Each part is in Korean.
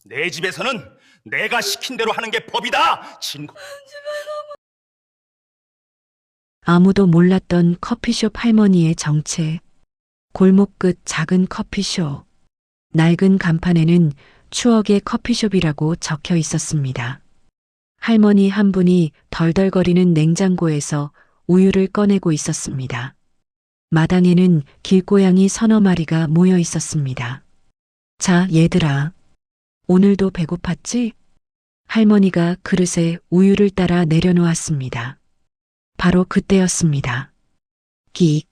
내 집에서는 내가 시킨 대로 하는 게 법이다. 진고. 아무도 몰랐던 커피숍 할머니의 정체. 골목 끝 작은 커피숍. 낡은 간판에는 추억의 커피숍이라고 적혀 있었습니다. 할머니 한 분이 덜덜거리는 냉장고에서 우유를 꺼내고 있었습니다. 마당에는 길고양이 서너 마리가 모여 있었습니다. 자, 얘들아. 오늘도 배고팠지? 할머니가 그릇에 우유를 따라 내려놓았습니다. 바로 그때였습니다. 끽.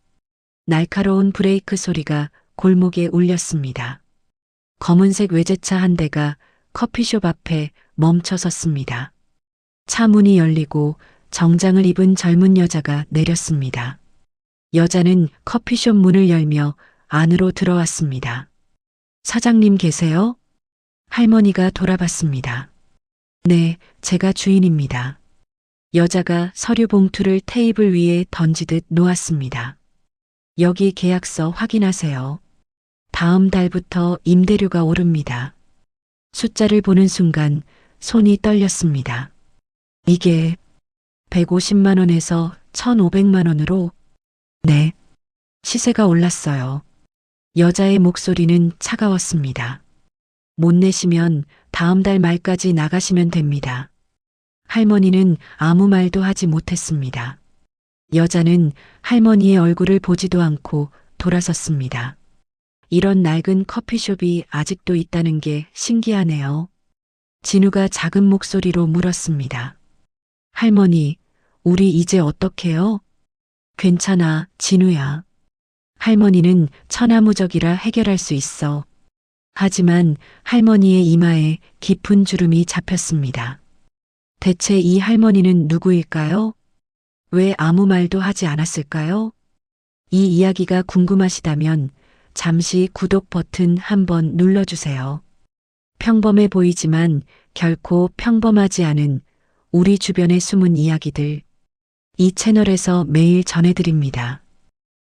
날카로운 브레이크 소리가 골목에 울렸습니다. 검은색 외제차 한 대가 커피숍 앞에 멈춰 섰습니다. 차 문이 열리고 정장을 입은 젊은 여자가 내렸습니다. 여자는 커피숍 문을 열며 안으로 들어왔습니다. 사장님 계세요? 할머니가 돌아봤습니다. 네, 제가 주인입니다. 여자가 서류 봉투를 테이블 위에 던지듯 놓았습니다. 여기 계약서 확인하세요. 다음 달부터 임대료가 오릅니다. 숫자를 보는 순간 손이 떨렸습니다. 이게 150만 원에서 1,500만 원으로? 네. 시세가 올랐어요. 여자의 목소리는 차가웠습니다. 못 내시면 다음 달 말까지 나가시면 됩니다. 할머니는 아무 말도 하지 못했습니다. 여자는 할머니의 얼굴을 보지도 않고 돌아섰습니다. 이런 낡은 커피숍이 아직도 있다는 게 신기하네요. 진우가 작은 목소리로 물었습니다. 할머니, 우리 이제 어떡해요? 괜찮아, 진우야. 할머니는 천하무적이라 해결할 수 있어. 하지만 할머니의 이마에 깊은 주름이 잡혔습니다. 대체 이 할머니는 누구일까요? 왜 아무 말도 하지 않았을까요? 이 이야기가 궁금하시다면 잠시 구독 버튼 한번 눌러주세요. 평범해 보이지만 결코 평범하지 않은 우리 주변의 숨은 이야기들. 이 채널에서 매일 전해드립니다.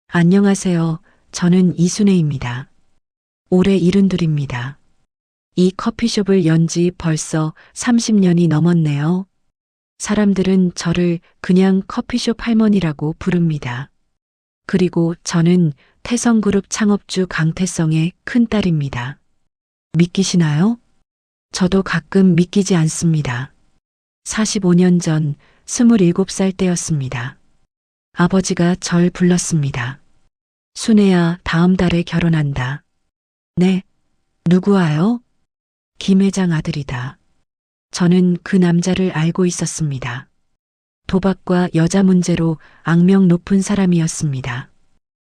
안녕하세요. 저는 이순혜입니다. 올해 72입니다. 이 커피숍을 연 지 벌써 30년이 넘었네요. 사람들은 저를 그냥 커피숍 할머니라고 부릅니다. 그리고 저는 태성그룹 창업주 강태성의 큰딸입니다. 믿기시나요? 저도 가끔 믿기지 않습니다. 45년 전 27살 때였습니다. 아버지가 절 불렀습니다. 순혜야, 다음 달에 결혼한다. 네, 누구와요? 김 회장 아들이다. 저는 그 남자를 알고 있었습니다. 도박과 여자 문제로 악명 높은 사람이었습니다.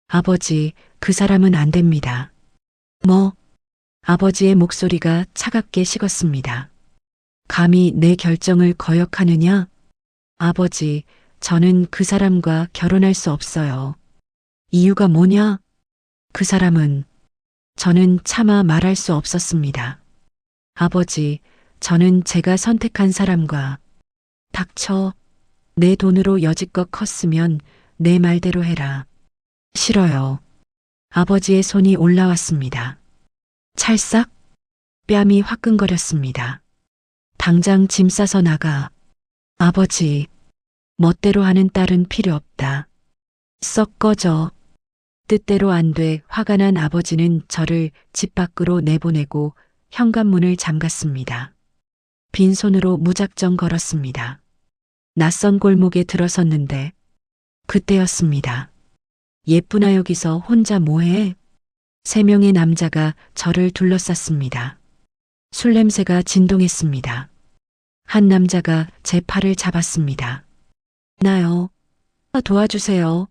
아버지, 그 사람은 안 됩니다. 뭐? 아버지의 목소리가 차갑게 식었습니다. 감히 내 결정을 거역하느냐? 아버지, 저는 그 사람과 결혼할 수 없어요. 이유가 뭐냐? 그 사람은 저는 차마 말할 수 없었습니다. 아버지, 저는 제가 선택한 사람과 닥쳐. 내 돈으로 여지껏 컸으면 내 말대로 해라. 싫어요. 아버지의 손이 올라왔습니다. 찰싹? 뺨이 화끈거렸습니다. 당장 짐 싸서 나가. 아버지, 멋대로 하는 딸은 필요 없다. 썩 꺼져. 뜻대로 안 돼 화가 난 아버지는 저를 집 밖으로 내보내고 현관문을 잠갔습니다. 빈손으로 무작정 걸었습니다. 낯선 골목에 들어섰는데 그때였습니다. 예쁘나 여기서 혼자 뭐해? 3명의 남자가 저를 둘러쌌습니다. 술 냄새가 진동했습니다. 한 남자가 제 팔을 잡았습니다. 나요. 도와주세요.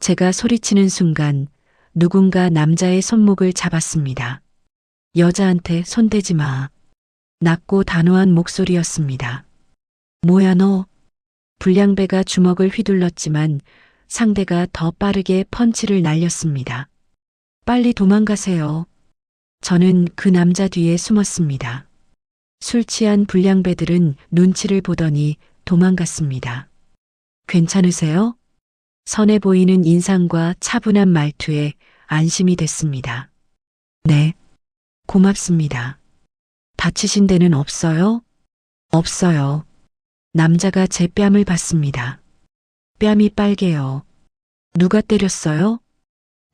제가 소리치는 순간 누군가 남자의 손목을 잡았습니다. 여자한테 손대지 마. 낮고 단호한 목소리였습니다. 뭐야 너? 불량배가 주먹을 휘둘렀지만 상대가 더 빠르게 펀치를 날렸습니다. 빨리 도망가세요. 저는 그 남자 뒤에 숨었습니다. 술 취한 불량배들은 눈치를 보더니 도망갔습니다. 괜찮으세요? 선해 보이는 인상과 차분한 말투에 안심이 됐습니다. 네, 고맙습니다. 다치신 데는 없어요? 없어요. 남자가 제 뺨을 봤습니다. 뺨이 빨개요. 누가 때렸어요?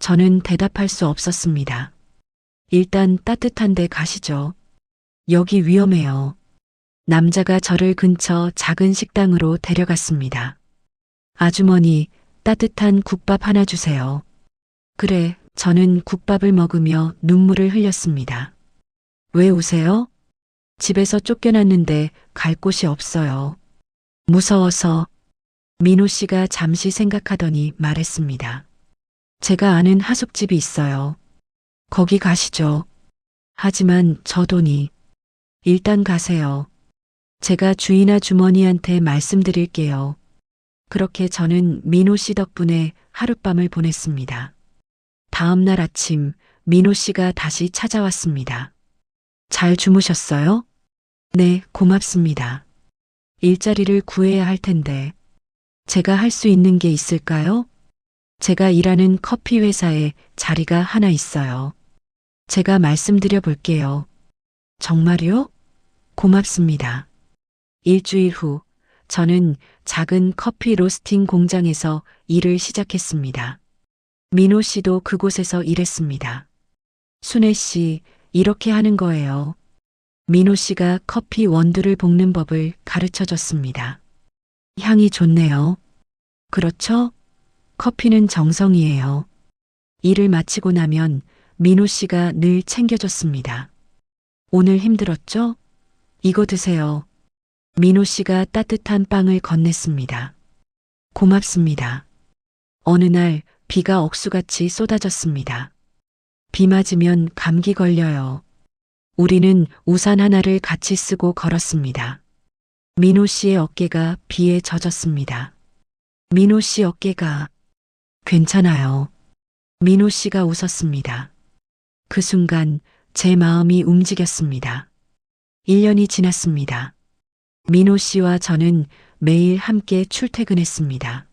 저는 대답할 수 없었습니다. 일단 따뜻한 데 가시죠. 여기 위험해요. 남자가 저를 근처 작은 식당으로 데려갔습니다. 아주머니, 따뜻한 국밥 하나 주세요. 그래, 저는 국밥을 먹으며 눈물을 흘렸습니다. 왜 우세요? 집에서 쫓겨났는데 갈 곳이 없어요. 무서워서. 민호 씨가 잠시 생각하더니 말했습니다. 제가 아는 하숙집이 있어요. 거기 가시죠. 하지만 저 돈이. 일단 가세요. 제가 주인 아주머니한테 말씀드릴게요. 그렇게 저는 민호 씨 덕분에 하룻밤을 보냈습니다. 다음 날 아침 민호 씨가 다시 찾아왔습니다. 잘 주무셨어요? 네, 고맙습니다. 일자리를 구해야 할 텐데 제가 할 수 있는 게 있을까요? 제가 일하는 커피 회사에 자리가 하나 있어요. 제가 말씀드려 볼게요. 정말요? 고맙습니다. 일주일 후 저는 작은 커피 로스팅 공장에서 일을 시작했습니다. 민호 씨도 그곳에서 일했습니다. 순애 씨, 이렇게 하는 거예요. 민호 씨가 커피 원두를 볶는 법을 가르쳐 줬습니다. 향이 좋네요. 그렇죠? 커피는 정성이에요. 일을 마치고 나면 민호 씨가 늘 챙겨줬습니다. 오늘 힘들었죠? 이거 드세요. 민호 씨가 따뜻한 빵을 건넸습니다. 고맙습니다. 어느 날 비가 억수같이 쏟아졌습니다. 비 맞으면 감기 걸려요. 우리는 우산 하나를 같이 쓰고 걸었습니다. 민호 씨의 어깨가 비에 젖었습니다. 민호 씨 어깨가 괜찮아요. 민호 씨가 웃었습니다. 그 순간 제 마음이 움직였습니다. 1년이 지났습니다. 민호 씨와 저는 매일 함께 출퇴근했습니다.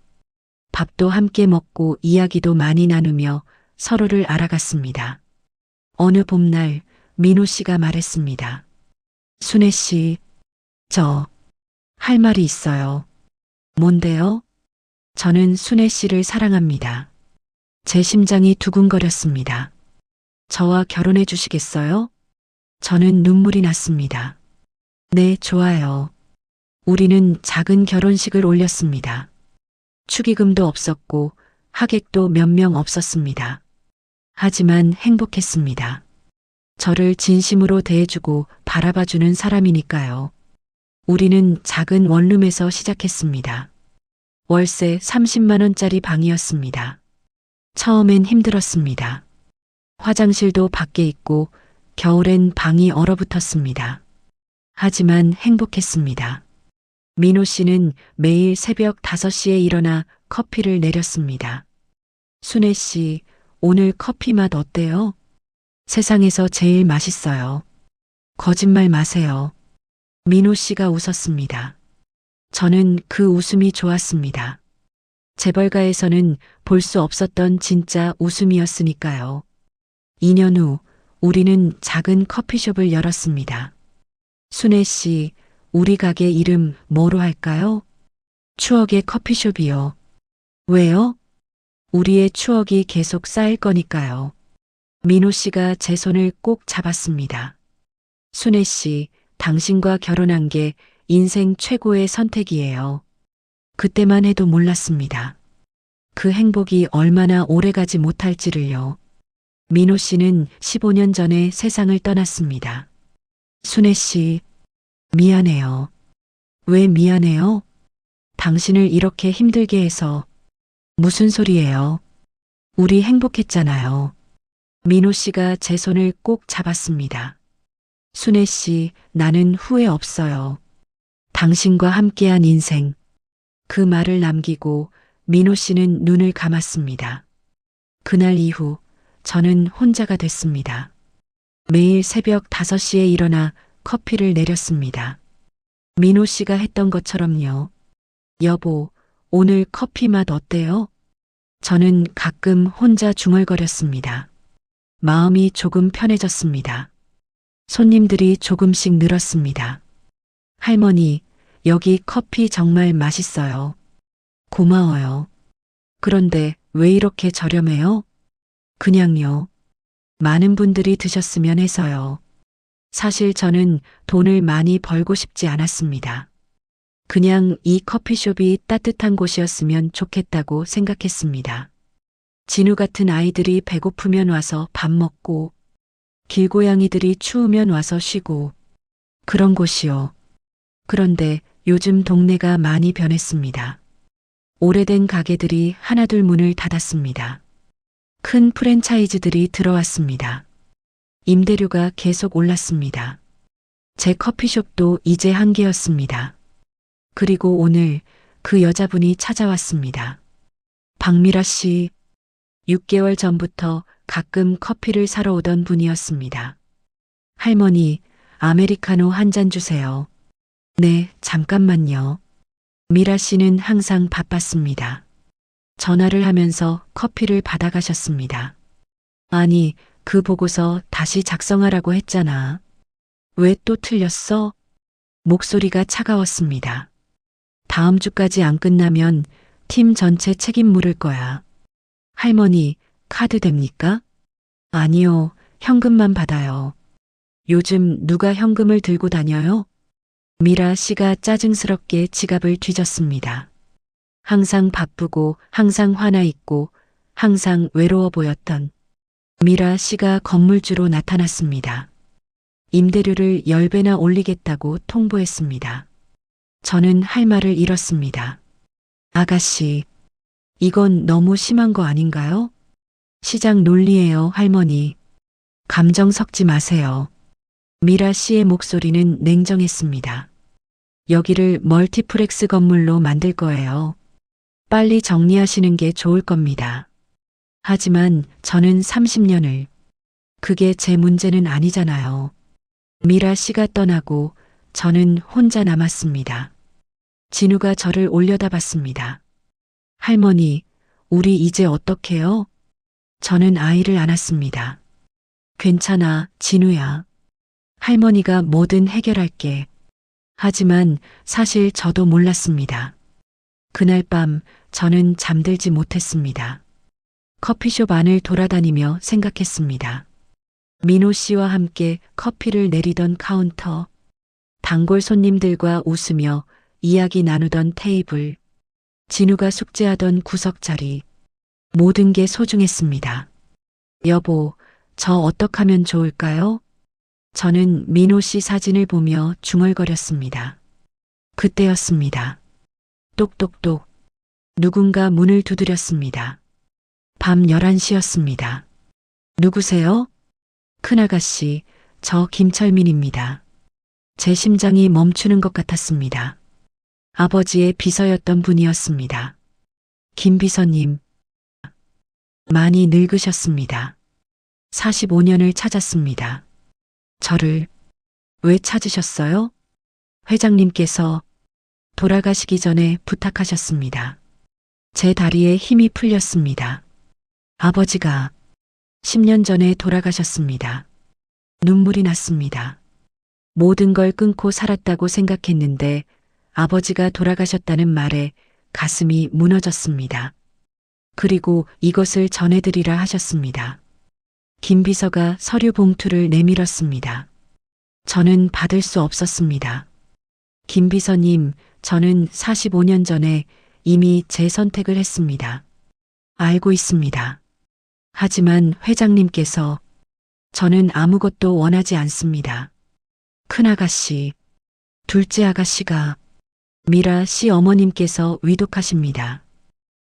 밥도 함께 먹고 이야기도 많이 나누며 서로를 알아갔습니다. 어느 봄날 민호 씨가 말했습니다. 순애 씨, 저 할 말이 있어요. 뭔데요? 저는 순애 씨를 사랑합니다. 제 심장이 두근거렸습니다. 저와 결혼해 주시겠어요? 저는 눈물이 났습니다. 네, 좋아요. 우리는 작은 결혼식을 올렸습니다. 축의금도 없었고 하객도 몇 명 없었습니다. 하지만 행복했습니다. 저를 진심으로 대해주고 바라봐주는 사람이니까요. 우리는 작은 원룸에서 시작했습니다. 월세 30만 원짜리 방이었습니다. 처음엔 힘들었습니다. 화장실도 밖에 있고 겨울엔 방이 얼어붙었습니다. 하지만 행복했습니다. 민호 씨는 매일 새벽 5시에 일어나 커피를 내렸습니다. 순애 씨, 오늘 커피 맛 어때요? 세상에서 제일 맛있어요. 거짓말 마세요. 민호 씨가 웃었습니다. 저는 그 웃음이 좋았습니다. 재벌가에서는 볼 수 없었던 진짜 웃음이었으니까요. 2년 후 우리는 작은 커피숍을 열었습니다. 순애 씨, 우리 가게 이름 뭐로 할까요? 추억의 커피숍이요. 왜요? 우리의 추억이 계속 쌓일 거니까요. 민호 씨가 제 손을 꼭 잡았습니다. 순애 씨, 당신과 결혼한 게 인생 최고의 선택이에요. 그때만 해도 몰랐습니다. 그 행복이 얼마나 오래가지 못할지를요. 민호 씨는 15년 전에 세상을 떠났습니다. 순애 씨, 미안해요. 왜 미안해요? 당신을 이렇게 힘들게 해서. 무슨 소리예요? 우리 행복했잖아요. 민호 씨가 제 손을 꼭 잡았습니다. 순애 씨, 나는 후회 없어요. 당신과 함께한 인생. 그 말을 남기고 민호 씨는 눈을 감았습니다. 그날 이후 저는 혼자가 됐습니다. 매일 새벽 5시에 일어나 커피를 내렸습니다. 민호 씨가 했던 것처럼요. 여보, 오늘 커피 맛 어때요? 저는 가끔 혼자 중얼거렸습니다. 마음이 조금 편해졌습니다. 손님들이 조금씩 늘었습니다. 할머니, 여기 커피 정말 맛있어요. 고마워요. 그런데 왜 이렇게 저렴해요? 그냥요. 많은 분들이 드셨으면 해서요. 사실 저는 돈을 많이 벌고 싶지 않았습니다. 그냥 이 커피숍이 따뜻한 곳이었으면 좋겠다고 생각했습니다. 진우 같은 아이들이 배고프면 와서 밥 먹고, 길고양이들이 추우면 와서 쉬고, 그런 곳이요. 그런데 요즘 동네가 많이 변했습니다. 오래된 가게들이 하나둘 문을 닫았습니다. 큰 프랜차이즈들이 들어왔습니다. 임대료가 계속 올랐습니다. 제 커피숍도 이제 한계였습니다. 그리고 오늘 그 여자분이 찾아왔습니다. 박미라 씨, 6개월 전부터 가끔 커피를 사러 오던 분이었습니다. 할머니, 아메리카노 한 잔 주세요. 네, 잠깐만요. 미라 씨는 항상 바빴습니다. 전화를 하면서 커피를 받아가셨습니다. 아니, 그 보고서 다시 작성하라고 했잖아. 왜 또 틀렸어? 목소리가 차가웠습니다. 다음 주까지 안 끝나면 팀 전체 책임 물을 거야. 할머니, 카드 됩니까? 아니요, 현금만 받아요. 요즘 누가 현금을 들고 다녀요? 미라 씨가 짜증스럽게 지갑을 뒤졌습니다. 항상 바쁘고 항상 화나 있고 항상 외로워 보였던 미라 씨가 건물주로 나타났습니다. 임대료를 10배나 올리겠다고 통보했습니다. 저는 할 말을 잃었습니다. 아가씨, 이건 너무 심한 거 아닌가요? 시장 논리예요, 할머니. 감정 섞지 마세요. 미라 씨의 목소리는 냉정했습니다. 여기를 멀티플렉스 건물로 만들 거예요. 빨리 정리하시는 게 좋을 겁니다. 하지만 저는 30년을, 그게 제 문제는 아니잖아요. 미라 씨가 떠나고 저는 혼자 남았습니다. 진우가 저를 올려다봤습니다. 할머니, 우리 이제 어떡해요? 저는 아이를 안았습니다. 괜찮아, 진우야. 할머니가 뭐든 해결할게. 하지만 사실 저도 몰랐습니다. 그날 밤 저는 잠들지 못했습니다. 커피숍 안을 돌아다니며 생각했습니다. 민호 씨와 함께 커피를 내리던 카운터, 단골 손님들과 웃으며 이야기 나누던 테이블, 진우가 숙제하던 구석자리, 모든 게 소중했습니다. 여보, 저 어떡하면 좋을까요? 저는 민호 씨 사진을 보며 중얼거렸습니다. 그때였습니다. 똑똑똑. 누군가 문을 두드렸습니다. 밤 11시였습니다. 누구세요? 큰아가씨, 저 김철민입니다. 제 심장이 멈추는 것 같았습니다. 아버지의 비서였던 분이었습니다. 김 비서님, 많이 늙으셨습니다. 45년을 찾았습니다. 저를 왜 찾으셨어요? 회장님께서 돌아가시기 전에 부탁하셨습니다. 제 다리에 힘이 풀렸습니다. 아버지가 10년 전에 돌아가셨습니다. 눈물이 났습니다. 모든 걸 끊고 살았다고 생각했는데 아버지가 돌아가셨다는 말에 가슴이 무너졌습니다. 그리고 이것을 전해드리라 하셨습니다. 김 비서가 서류 봉투를 내밀었습니다. 저는 받을 수 없었습니다. 김 비서님, 저는 45년 전에 이미 제 선택을 했습니다. 알고 있습니다. 하지만 회장님께서 저는 아무것도 원하지 않습니다. 큰아가씨, 둘째 아가씨가 미라 씨 어머님께서 위독하십니다.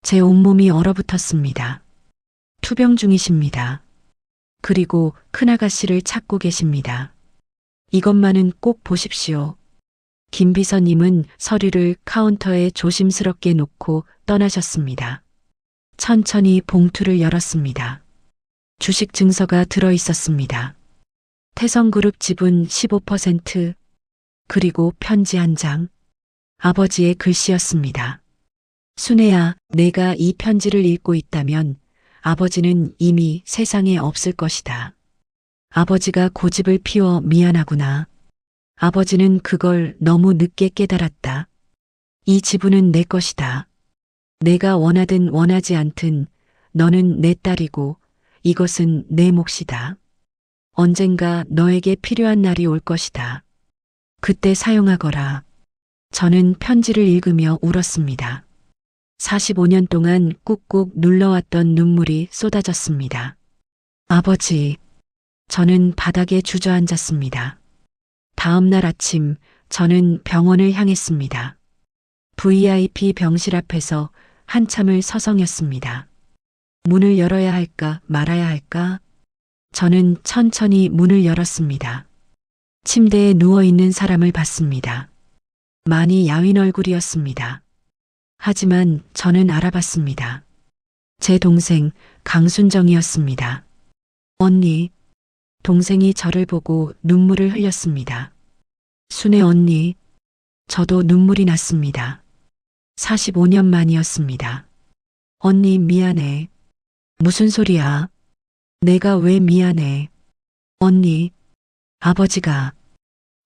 제 온몸이 얼어붙었습니다. 투병 중이십니다. 그리고 큰아가씨를 찾고 계십니다. 이것만은 꼭 보십시오. 김 비서님은 서류를 카운터에 조심스럽게 놓고 떠나셨습니다. 천천히 봉투를 열었습니다. 주식 증서가 들어 있었습니다. 태성그룹 지분 15%, 그리고 편지 한 장. 아버지의 글씨였습니다. 순애야, 내가 이 편지를 읽고 있다면 아버지는 이미 세상에 없을 것이다. 아버지가 고집을 피워 미안하구나. 아버지는 그걸 너무 늦게 깨달았다. 이 지분은 내 것이다. 내가 원하든 원하지 않든 너는 내 딸이고 이것은 내 몫이다. 언젠가 너에게 필요한 날이 올 것이다. 그때 사용하거라. 저는 편지를 읽으며 울었습니다. 45년 동안 꾹꾹 눌러왔던 눈물이 쏟아졌습니다. 아버지, 저는 바닥에 주저앉았습니다. 다음 날 아침 저는 병원을 향했습니다. VIP 병실 앞에서 한참을 서성였습니다. 문을 열어야 할까 말아야 할까? 저는 천천히 문을 열었습니다. 침대에 누워있는 사람을 봤습니다. 많이 야윈 얼굴이었습니다. 하지만 저는 알아봤습니다. 제 동생 강순정이었습니다. 언니, 동생이 저를 보고 눈물을 흘렸습니다. 순애 언니, 저도 눈물이 났습니다. 45년 만이었습니다. 언니 미안해. 무슨 소리야? 내가 왜 미안해? 언니, 아버지가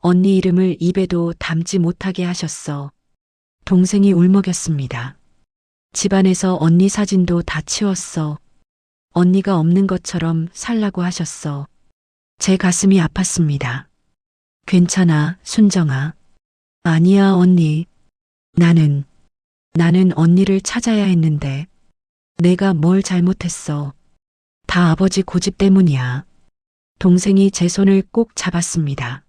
언니 이름을 입에도 담지 못하게 하셨어. 동생이 울먹였습니다. 집안에서 언니 사진도 다 치웠어. 언니가 없는 것처럼 살라고 하셨어. 제 가슴이 아팠습니다. 괜찮아, 순정아. 아니야, 언니. 나는 언니를 찾아야 했는데 내가 뭘 잘못했어. 다 아버지 고집 때문이야. 동생이 제 손을 꼭 잡았습니다.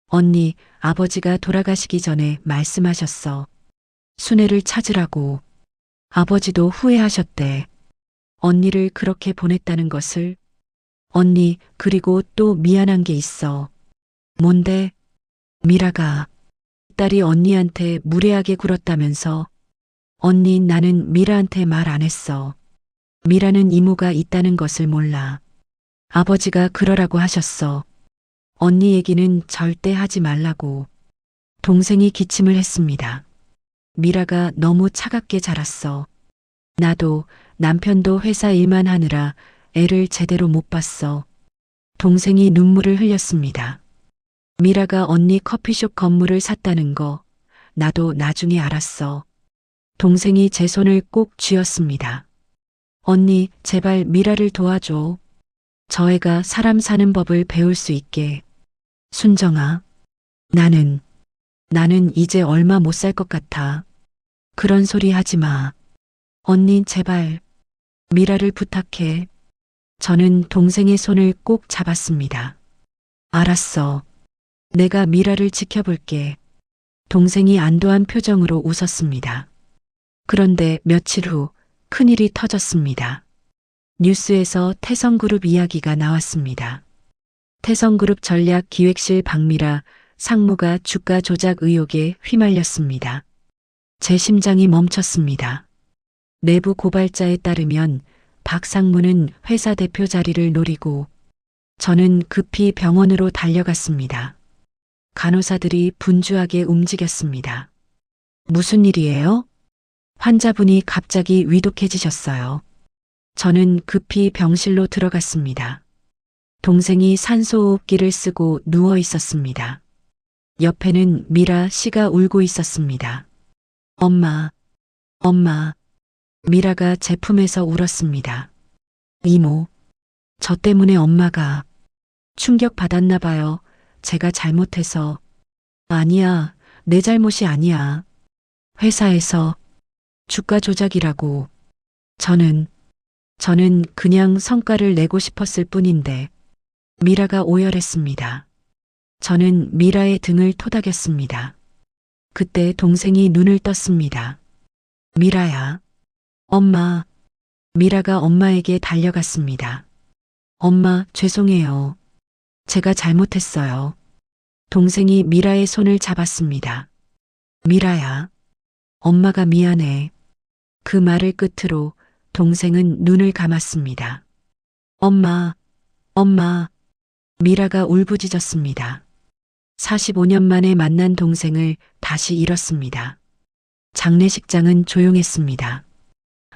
언니, 아버지가 돌아가시기 전에 말씀하셨어. 순애를 찾으라고. 아버지도 후회하셨대. 언니를 그렇게 보냈다는 것을. 언니, 그리고 또 미안한 게 있어. 뭔데? 미라가 딸이 언니한테 무례하게 굴었다면서. 언니, 나는 미라한테 말 안 했어. 미라는 이모가 있다는 것을 몰라. 아버지가 그러라고 하셨어. 언니 얘기는 절대 하지 말라고. 동생이 기침을 했습니다. 미라가 너무 차갑게 자랐어. 나도 남편도 회사 일만 하느라 애를 제대로 못 봤어. 동생이 눈물을 흘렸습니다. 미라가 언니 커피숍 건물을 샀다는 거 나도 나중에 알았어. 동생이 제 손을 꼭 쥐었습니다. 언니, 제발 미라를 도와줘. 저 애가 사람 사는 법을 배울 수 있게. 순정아, 나는 이제 얼마 못 살 것 같아. 그런 소리 하지 마. 언니, 제발 미라를 부탁해. 저는 동생의 손을 꼭 잡았습니다. 알았어. 내가 미라를 지켜볼게. 동생이 안도한 표정으로 웃었습니다. 그런데 며칠 후 큰일이 터졌습니다. 뉴스에서 태성그룹 이야기가 나왔습니다. 태성그룹 전략기획실 박미라 상무가 주가 조작 의혹에 휘말렸습니다. 제 심장이 멈췄습니다. 내부 고발자에 따르면 박 상무는 회사 대표 자리를 노리고 저는 급히 병원으로 달려갔습니다. 간호사들이 분주하게 움직였습니다. 무슨 일이에요? 환자분이 갑자기 위독해지셨어요. 저는 급히 병실로 들어갔습니다. 동생이 산소호흡기를 쓰고 누워 있었습니다. 옆에는 미라 씨가 울고 있었습니다. 엄마, 엄마. 미라가 제 품에서 울었습니다. 이모, 저 때문에 엄마가 충격받았나 봐요. 제가 잘못해서. 아니야, 내 잘못이 아니야. 회사에서 주가 조작이라고. 저는 그냥 성과를 내고 싶었을 뿐인데. 미라가 오열했습니다. 저는 미라의 등을 토닥였습니다. 그때 동생이 눈을 떴습니다. 미라야. 엄마. 미라가 엄마에게 달려갔습니다. 엄마, 죄송해요. 제가 잘못했어요. 동생이 미라의 손을 잡았습니다. 미라야. 엄마가 미안해. 그 말을 끝으로 동생은 눈을 감았습니다. 엄마, 엄마. 미라가 울부짖었습니다. 45년 만에 만난 동생을 다시 잃었습니다. 장례식장은 조용했습니다.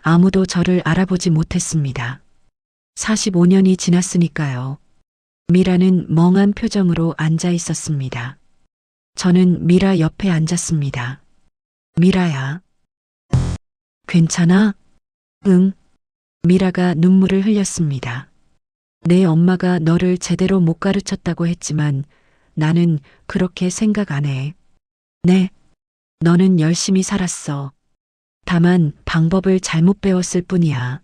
아무도 저를 알아보지 못했습니다. 45년이 지났으니까요. 미라는 멍한 표정으로 앉아 있었습니다. 저는 미라 옆에 앉았습니다. 미라야. 괜찮아? 응. 미라가 눈물을 흘렸습니다. 내 엄마가 너를 제대로 못 가르쳤다고 했지만 나는 그렇게 생각 안 해. 네. 너는 열심히 살았어. 다만 방법을 잘못 배웠을 뿐이야.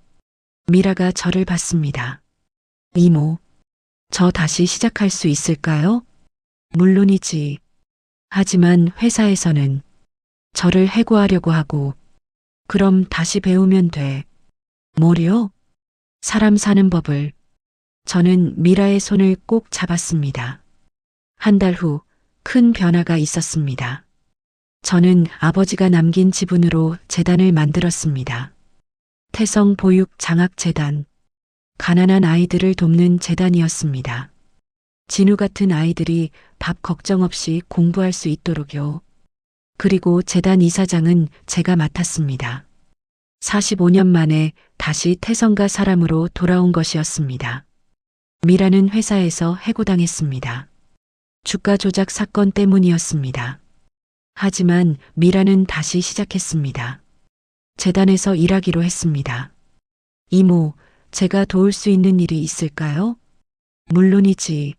미라가 저를 봤습니다. 이모, 저 다시 시작할 수 있을까요? 물론이지. 하지만 회사에서는 저를 해고하려고 하고, 그럼 다시 배우면 돼. 뭐요? 사람 사는 법을. 저는 미라의 손을 꼭 잡았습니다. 한 달 후 큰 변화가 있었습니다. 저는 아버지가 남긴 지분으로 재단을 만들었습니다. 태성 보육 장학 재단. 가난한 아이들을 돕는 재단이었습니다. 진우 같은 아이들이 밥 걱정 없이 공부할 수 있도록요. 그리고 재단 이사장은 제가 맡았습니다. 45년 만에 다시 태성가 사람으로 돌아온 것이었습니다. 미라는 회사에서 해고당했습니다. 주가 조작 사건 때문이었습니다. 하지만 미라는 다시 시작했습니다. 재단에서 일하기로 했습니다. 이모, 제가 도울 수 있는 일이 있을까요? 물론이지.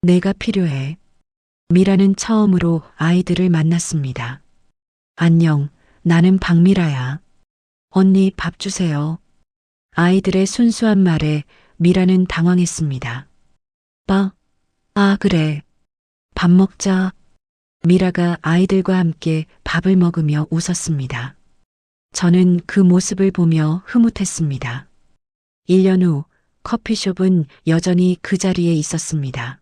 내가 필요해. 미라는 처음으로 아이들을 만났습니다. 안녕, 나는 박미라야. 언니 밥 주세요. 아이들의 순수한 말에 미라는 당황했습니다. 그래. 밥 먹자. 미라가 아이들과 함께 밥을 먹으며 웃었습니다. 저는 그 모습을 보며 흐뭇했습니다. 1년 후 커피숍은 여전히 그 자리에 있었습니다.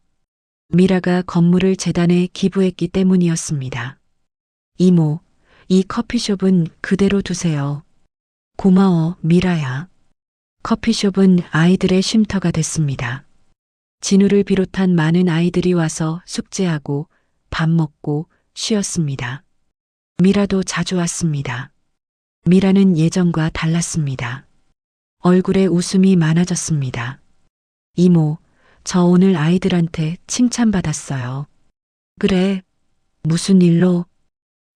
미라가 건물을 재단에 기부했기 때문이었습니다. 이모, 이 커피숍은 그대로 두세요. 고마워, 미라야. 커피숍은 아이들의 쉼터가 됐습니다. 진우를 비롯한 많은 아이들이 와서 숙제하고 밥 먹고 쉬었습니다. 미라도 자주 왔습니다. 미라는 예전과 달랐습니다. 얼굴에 웃음이 많아졌습니다. 이모, 저 오늘 아이들한테 칭찬받았어요. 그래, 무슨 일로?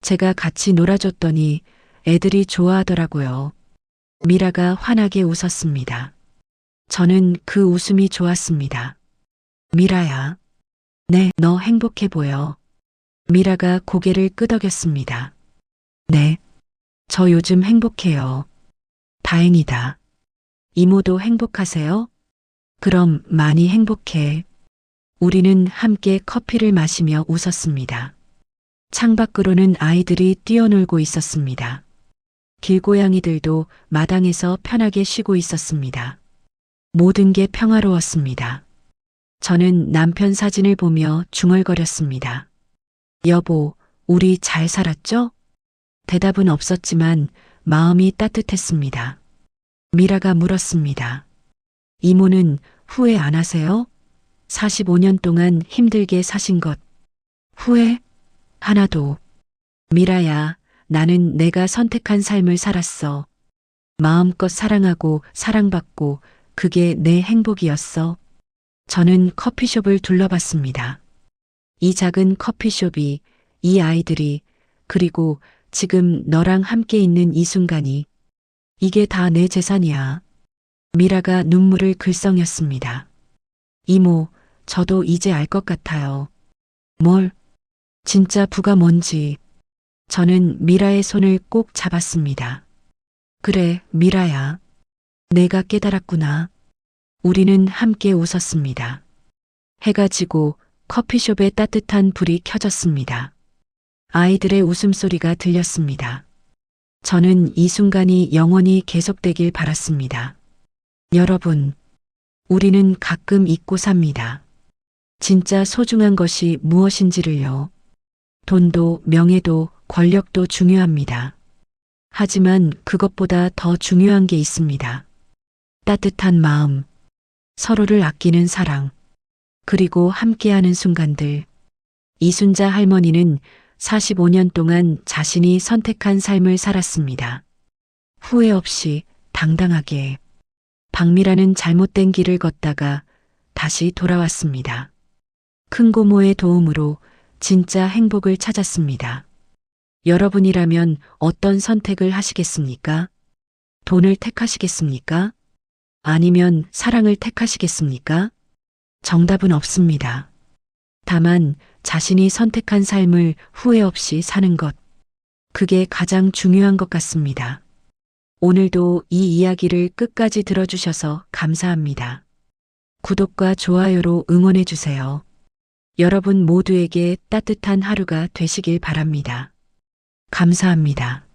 제가 같이 놀아줬더니 애들이 좋아하더라고요. 미라가 환하게 웃었습니다. 저는 그 웃음이 좋았습니다. 미라야. 네, 너 행복해 보여. 미라가 고개를 끄덕였습니다. 네, 저 요즘 행복해요. 다행이다. 이모도 행복하세요? 그럼 많이 행복해. 우리는 함께 커피를 마시며 웃었습니다. 창밖으로는 아이들이 뛰어놀고 있었습니다. 길고양이들도 마당에서 편하게 쉬고 있었습니다. 모든 게 평화로웠습니다. 저는 남편 사진을 보며 중얼거렸습니다. 여보, 우리 잘 살았죠? 대답은 없었지만 마음이 따뜻했습니다. 미라가 물었습니다. 이모는 후회 안 하세요? 45년 동안 힘들게 사신 것. 후회? 하나도. 미라야, 나는 내가 선택한 삶을 살았어. 마음껏 사랑하고 사랑받고 그게 내 행복이었어. 저는 커피숍을 둘러봤습니다. 이 작은 커피숍이, 이 아이들이, 그리고 지금 너랑 함께 있는 이 순간이, 이게 다 내 재산이야. 미라가 눈물을 글썽였습니다. 이모, 저도 이제 알 것 같아요. 뭘? 진짜 부가 뭔지. 저는 미라의 손을 꼭 잡았습니다. 그래, 미라야. 내가 깨달았구나. 우리는 함께 웃었습니다. 해가 지고 커피숍에 따뜻한 불이 켜졌습니다. 아이들의 웃음소리가 들렸습니다. 저는 이 순간이 영원히 계속되길 바랐습니다. 여러분, 우리는 가끔 잊고 삽니다. 진짜 소중한 것이 무엇인지를요. 돈도 명예도 권력도 중요합니다. 하지만 그것보다 더 중요한 게 있습니다. 따뜻한 마음, 서로를 아끼는 사랑, 그리고 함께하는 순간들. 이순자 할머니는 45년 동안 자신이 선택한 삶을 살았습니다. 후회 없이 당당하게. 박미라는 잘못된 길을 걷다가 다시 돌아왔습니다. 큰 고모의 도움으로 진짜 행복을 찾았습니다. 여러분이라면 어떤 선택을 하시겠습니까? 돈을 택하시겠습니까? 아니면 사랑을 택하시겠습니까? 정답은 없습니다. 다만 자신이 선택한 삶을 후회 없이 사는 것, 그게 가장 중요한 것 같습니다. 오늘도 이 이야기를 끝까지 들어주셔서 감사합니다. 구독과 좋아요로 응원해주세요. 여러분 모두에게 따뜻한 하루가 되시길 바랍니다. 감사합니다.